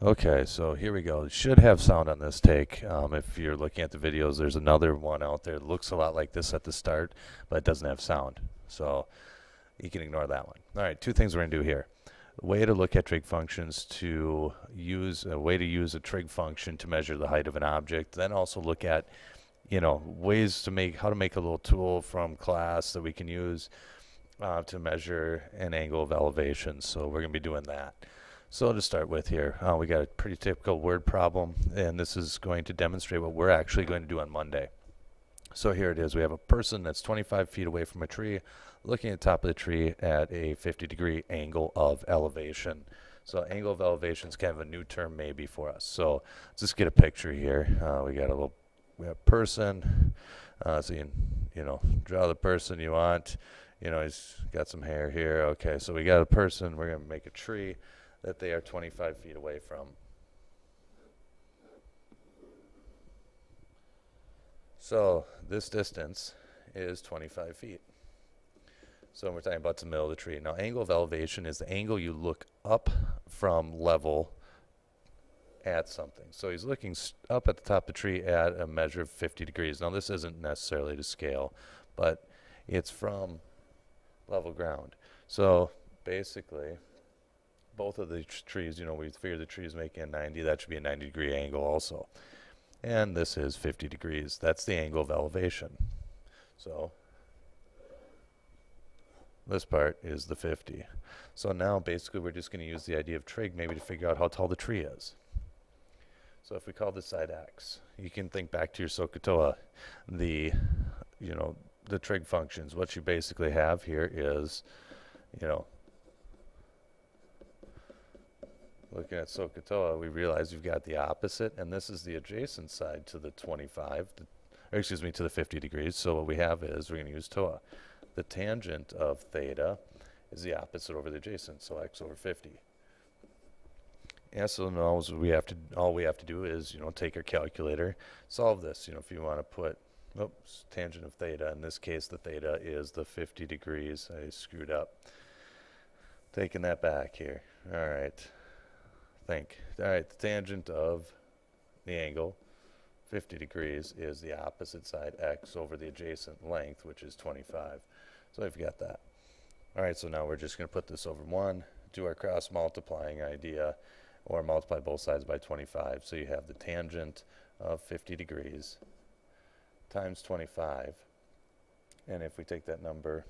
Okay, so here we go. It should have sound on this take. If you're looking at the videos, there's another one out there that looks a lot like this at the start, but it doesn't have sound. So you can ignore that one. All right, two things we're going to do here. A way to look at trig functions to use a way to use a trig function to measure the height of an object. Then also look at, ways to make how to make a little tool from class that we can use to measure an angle of elevation. So we're going to be doing that. So to start with here, we got a pretty typical word problem, and this is going to demonstrate what we're actually going to do on Monday. So here it is. We have a person that's 25 feet away from a tree, looking at the top of the tree at a 50-degree angle of elevation. So angle of elevation is kind of a new term maybe for us. So let's just get a picture here. We have person. So you can, draw the person you want. He's got some hair here. Okay, so we got a person. We're going to make a tree that they are 25 feet away from. So this distance is 25 feet. So we're talking about the middle of the tree. Now, angle of elevation is the angle you look up from level at something. So he's looking up at the top of the tree at a measure of 50 degrees. Now, this isn't necessarily to scale, but it's from level ground. So basically, both of the trees, we figure the tree is making a 90. That should be a 90-degree angle also. And this is 50 degrees. That's the angle of elevation. So this part is the 50. So now basically we're just going to use the idea of trig maybe to figure out how tall the tree is. So if we call this side x, you can think back to your SOHCAHTOA, the trig functions. What you basically have here is, looking at SOHCAHTOA, we realize we've got the opposite, and this is the adjacent side to the 25, to the 50 degrees. So what we have is we're going to use TOA. The tangent of theta is the opposite over the adjacent, so x over 50. And so now all we have to do is, take our calculator, solve this. If you want to put, tangent of theta, in this case the theta is the 50 degrees. I screwed up. Taking that back here. All right. The tangent of the angle, 50 degrees, is the opposite side, x, over the adjacent length, which is 25. So I've got that. All right, so now we're just going to put this over 1, do our cross multiplying idea, or multiply both sides by 25. So you have the tangent of 50 degrees times 25. And if we take that number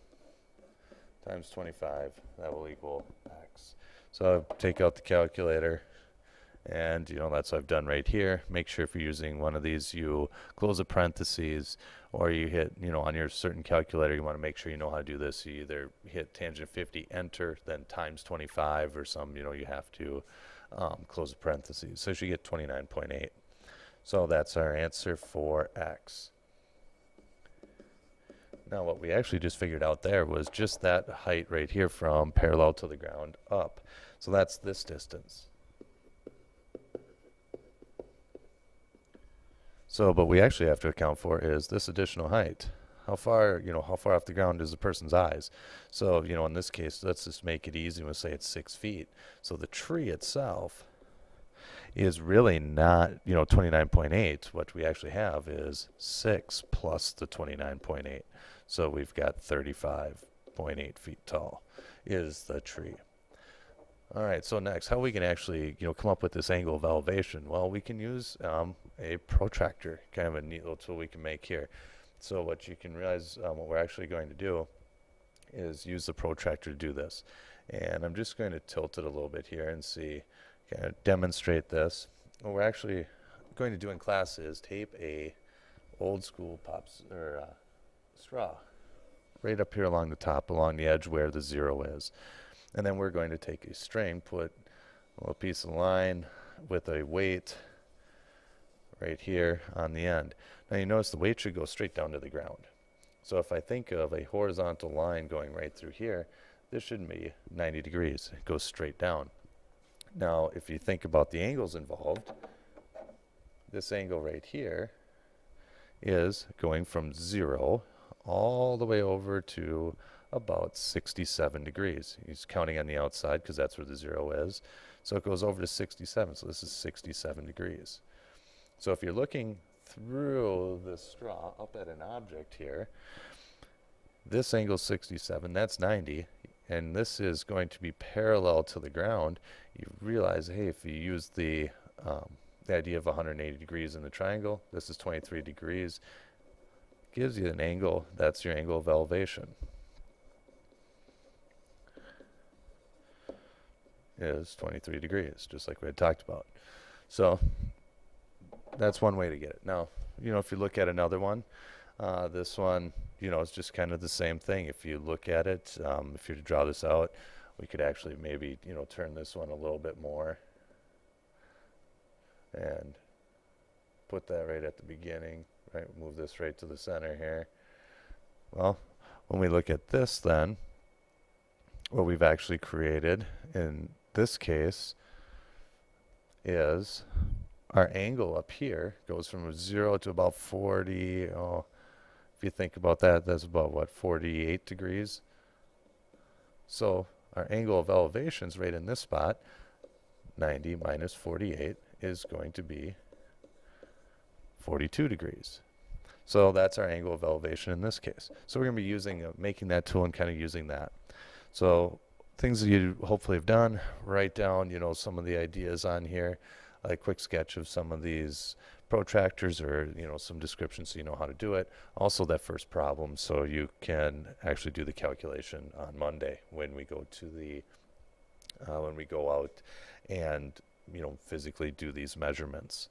times 25, that will equal x. So take out the calculator, and that's what I've done right here. Make sure if you're using one of these, you close the parentheses, or you hit, on your certain calculator, you want to make sure you know how to do this. You either hit tangent 50, enter, then times 25, or some, you have to close the parentheses. So you should get 29.8. So that's our answer for x. Now what we actually just figured out there was just that height right here from parallel to the ground up. So that's this distance. So, but we actually have to account for is this additional height. How far off the ground is the person's eyes? So, in this case, let's just make it easy. We'll say it's 6 feet. So the tree itself is really not, 29.8. What we actually have is 6 plus the 29.8. So we've got 35.8 feet tall is the tree. All right, so next, how we can actually, come up with this angle of elevation? Well, we can use a protractor, kind of a neat little tool we can make here. So what you can realize, what we're actually going to do is use the protractor to do this. And I'm just going to tilt it a little bit here and see, kind of demonstrate this. What we're actually going to do in class is tape a old school straw right up here along the top, along the edge where the 0 is. And then we're going to take a string, put a little piece of line with a weight right here on the end. Now you notice the weight should go straight down to the ground. So if I think of a horizontal line going right through here, this should be 90 degrees. It goes straight down. Now if you think about the angles involved, this angle right here is going from 0 all the way over to about 67 degrees. He's counting on the outside because that's where the 0 is. So it goes over to 67. So this is 67 degrees. So if you're looking through the straw up at an object here, this angle is 67, that's 90, and this is going to be parallel to the ground. You realize, hey, if you use the idea of 180 degrees in the triangle, this is 23 degrees, gives you an angle, that's your angle of elevation, is 23 degrees, just like we had talked about. So that's one way to get it. Now, if you look at another one, this one, it's just kind of the same thing. If you look at it, if you were to draw this out, we could actually maybe, turn this one a little bit more and put that right at the beginning, right? Move this right to the center here. Well, when we look at this then, what we've actually created in this case is our angle up here goes from 0 to about 40. Oh, if you think about that, that's about what, 48 degrees. So our angle of elevation is right in this spot. 90 minus 48 is going to be 42 degrees. So that's our angle of elevation in this case. So we're going to be using, making that tool and kind of using that. So things that you hopefully have done, write down, some of the ideas on here, a quick sketch of some of these protractors, or some description so you know how to do it. Also that first problem, so you can actually do the calculation on Monday when we go to the when we go out and physically do these measurements.